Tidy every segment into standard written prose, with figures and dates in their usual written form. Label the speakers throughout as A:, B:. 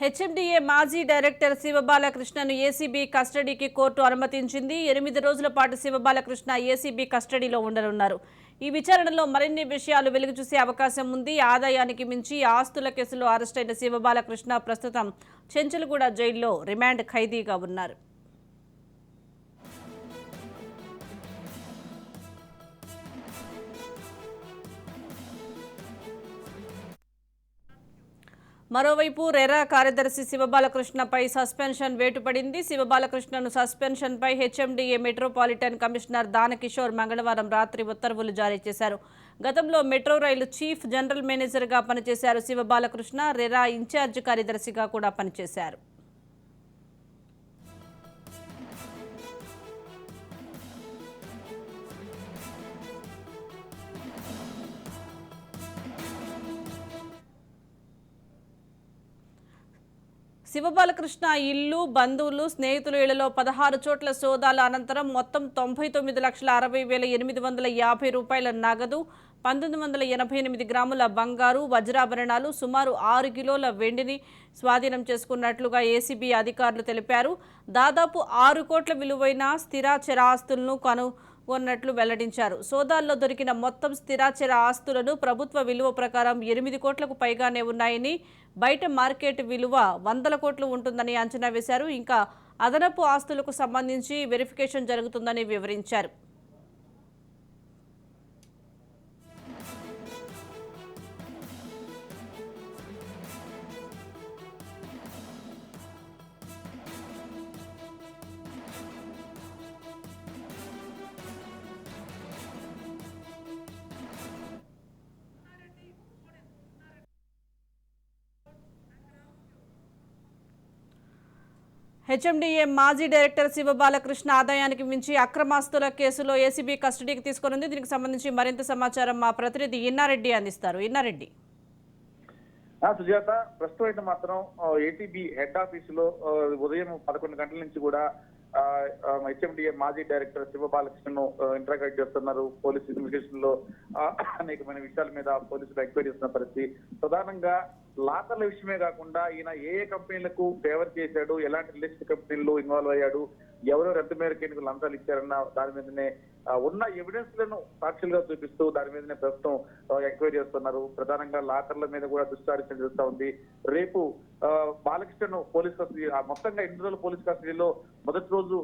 A: HMDA మాజీ director శివబాలకృష్ణను ACB కస్టడీకి court అనుమతించింది. 8 రోజుల పాటు శివబాలకృష్ణ ఏసీబీ కస్టడీలో ఉండనున్నారు. ఈ విచారణలో మరిన్ని విషయాలు వెలుగుచూసే అవకాశం ఉంది. ఆదాయానికి మించి ఆస్తుల కేసులో అరెస్టైన శివబాలకృష్ణ ప్రస్తుతం చెంచల్గూడ జైల్లో రిమాండ్ ఖైదీగా ఉన్నారు. మరోవైపు రెరా కార్యదర్శి శివబాలకృష్ణపై సస్పెన్షన్ వేటు పడింది. శివబాలకృష్ణను సస్పెన్షన్పై హెచ్ఎండిఏ మెట్రోపాలిటన్ కమిషనర్ దానకిషోర్ మంగళవారం రాత్రి ఉత్తర్వులు జారీ చేశారు. గతంలో మెట్రో రైలు చీఫ్ జనరల్ మేనేజర్గా పనిచేశారు శివబాలకృష్ణ. రెరా ఇన్ఛార్జ్ కార్యదర్శిగా కూడా పనిచేశారు. శివబాలకృష్ణ ఇల్లు, బంధువులు, స్నేహితుల ఇళ్లలో 16 చోట్ల సోదాల అనంతరం మొత్తం 99,60,850 రూపాయల నగదు, 1988 గ్రాముల బంగారు, వజ్రాభరణాలు, సుమారు 6 కిలోల వెండిని స్వాధీనం చేసుకున్నట్లుగా ఏసీబీ అధికారులు తెలిపారు. దాదాపు 6 కోట్ల విలువైన స్థిరాచర ఆస్తులను కనుగొన్నట్లు వెల్లడించారు. సోదాల్లో దొరికిన మొత్తం స్థిరాచర ఆస్తులను ప్రభుత్వ విలువ ప్రకారం 8 కోట్లకు పైగానే ఉన్నాయని, బయట మార్కెట్ విలువ 100 కోట్లు ఉంటుందని అంచనా వేశారు. ఇంకా అదనపు ఆస్తులకు సంబంధించి వెరిఫికేషన్ జరుగుతుందని వివరించారు. హెచ్ఎండిఏ మాజీ డైరెక్టర్ శివబాలకృష్ణ ఆదాయానికి మించి అక్రమాస్తుల కేసులో ఏసీబీ కస్టడీకి తీసుకునుంది. దీనికి సంబంధించి మరింత సమాచారం మా ప్రతినిధి ఇన్నారెడ్డి అందిస్తారు. ఇన్నారెడ్డి.
B: సుజాత, ప్రస్తుతం అయితే మాత్రం ఏసీబీ హెడ్ ఆఫీసులో ఉదయం 11 గంటల నుంచి కూడా హెచ్ఎండిఏ మాజీ డైరెక్టర్ శివబాలకృష్ణను ఇంటరాగేట్ చేస్తున్నారు. పోలీస్ ఇన్వెస్టిగేషన్ లో అనేకమైన విషయాల మీద పోలీసులు ఎంక్వైరీ చేస్తున్న పరిస్థితి. ప్రధానంగా లాకర్ల విషయమే కాకుండా ఈయన ఏ కంపెనీలకు ఫేవర్ చేశాడు, ఎలాంటి రిలేషన్ కంపెనీల్లో ఇన్వాల్వ్ అయ్యాడు, ఎవరెవరు ఎంత మేరకు ఎన్నికలు లంచాలు ఇచ్చారన్న దాని మీదనే ఉన్న ఎవిడెన్స్ లను సాక్షులుగా చూపిస్తూ దాని మీదనే ప్రస్తుతం ఎంక్వైరీ చేస్తున్నారు. ప్రధానంగా లాకర్ల మీద కూడా దృష్టి సారించడం జరుగుతూ ఉంది. రేపు బాలకృష్ణను పోలీస్ కస్టడీ, మొత్తంగా 8 రోజుల పోలీస్ కస్టడీలో మొదటి రోజు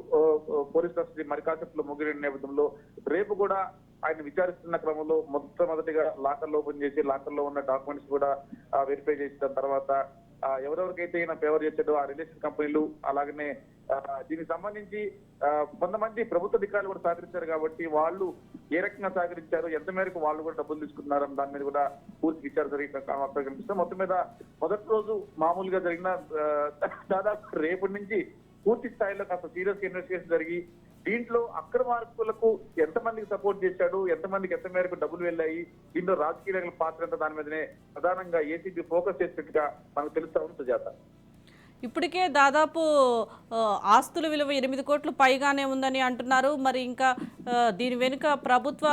B: పోలీస్ కస్టడీ మరి కాసేపులో ముగిరిన నేపథ్యంలో రేపు కూడా ఆయన విచారిస్తున్న క్రమంలో మొట్టమొదటిగా లాకర్లు ఓపెన్ చేసి లాకర్లో ఉన్న డాక్యుమెంట్స్ కూడా వెరిఫై చేసిన తర్వాత ఎవరెవరికైతే ఈయన ఫేవర్ చేశాడో ఆ రిలేషన్ కంపెనీలు, అలాగనే దీనికి సంబంధించి కొంతమంది ప్రభుత్వ అధికారులు కూడా సహకరించారు కాబట్టి వాళ్ళు ఏ రకంగా సహకరించారు, ఎంత మేరకు వాళ్ళు కూడా డబ్బులు తీసుకున్నారని దాని మీద కూడా పూర్తి విచారణ కనిపిస్తుంది. మొత్తం మీద మొదటి రోజు మామూలుగా జరిగిన దాదాపు రేపటి నుంచి పూర్తి స్థాయిలో కాస్త సీరియస్ ఇన్వెస్టిగేషన్ జరిగి దీంట్లో అక్రమార్కులకు ఎంతమందికి సపోర్ట్ చేశాడు, ఎంతమందికి ఎంత మేరకు డబ్బులు వెళ్ళాయి, దీంట్లో రాజకీయ పాత్ర ఎంత, దాని మీదనే ప్రధానంగా ఏసీబీ ఫోకస్ చేసినట్టుగా మనకు తెలుస్తా ఉంది. సుజాత,
A: ఇప్పటికే దాదాపు ఆస్తుల విలువ 8 కోట్లు పైగానే ఉందని అంటున్నారు. మరి ఇంకా దీని వెనుక ప్రభుత్వ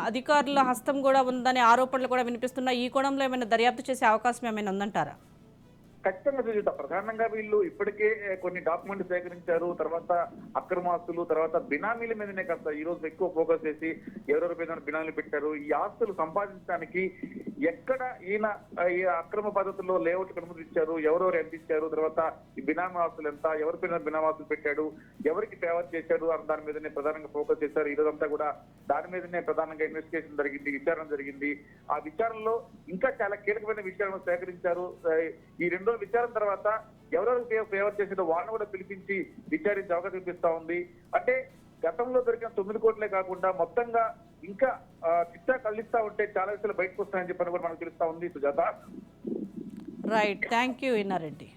A: అధికారుల హస్తం కూడా ఉందనే ఆరోపణలు కూడా వినిపిస్తున్నాయి. ఈ కోణంలో ఏమైనా దర్యాప్తు చేసే అవకాశం ఏమైనా ఉందంటారా?
B: ఖచ్చితంగా చూద్దాం. ప్రధానంగా వీళ్ళు ఇప్పటికే కొన్ని డాక్యుమెంట్స్ సేకరించారు. తర్వాత అక్రమాస్తులు, తర్వాత బినామీల మీదనే కాస్త ఈ రోజు ఎక్కువ ఫోకస్ చేసి ఎవరెవరి మీద బినామీలు పెట్టారు, ఈ ఆస్తులు సంపాదించడానికి ఎక్కడ ఈయన ఈ అక్రమ పద్ధతుల్లో లేఅవుట్ అనుమతి ఇచ్చారు, ఎవరెవరు ఎంత ఇచ్చారు, తర్వాత ఈ బినామీ ఆస్తులు ఎంత, ఎవరిపైన బినామీ ఆస్తులు పెట్టాడు, ఎవరికి ఫేవర్ చేశాడు అని దాని మీదనే ప్రధానంగా ఫోకస్ చేశారు. ఈ రోజంతా కూడా దాని మీదనే ప్రధానంగా ఇన్వెస్టిగేషన్ జరిగింది, విచారణ జరిగింది. ఆ విచారణలో ఇంకా చాలా కీలకమైన విషయాలను సేకరించారు. ఈ రెండో విచారణ తర్వాత ఎవరెవరు ఫేవర్ చేసేదో వాళ్ళని కూడా పిలిపించి విచారించే అవకాశం కనిపిస్తా ఉంది. అంటే గతంలో దొరికిన 9 కోట్లే కాకుండా మొత్తంగా ఇంకా చిట్టా కళ్ళిస్తా ఉంటే చాలా విషయాలు బయటకు వస్తాయని చెప్పని కూడా మనకు తెలుస్తా ఉంది. Sujatha,
A: right, thank you Inna Reddy.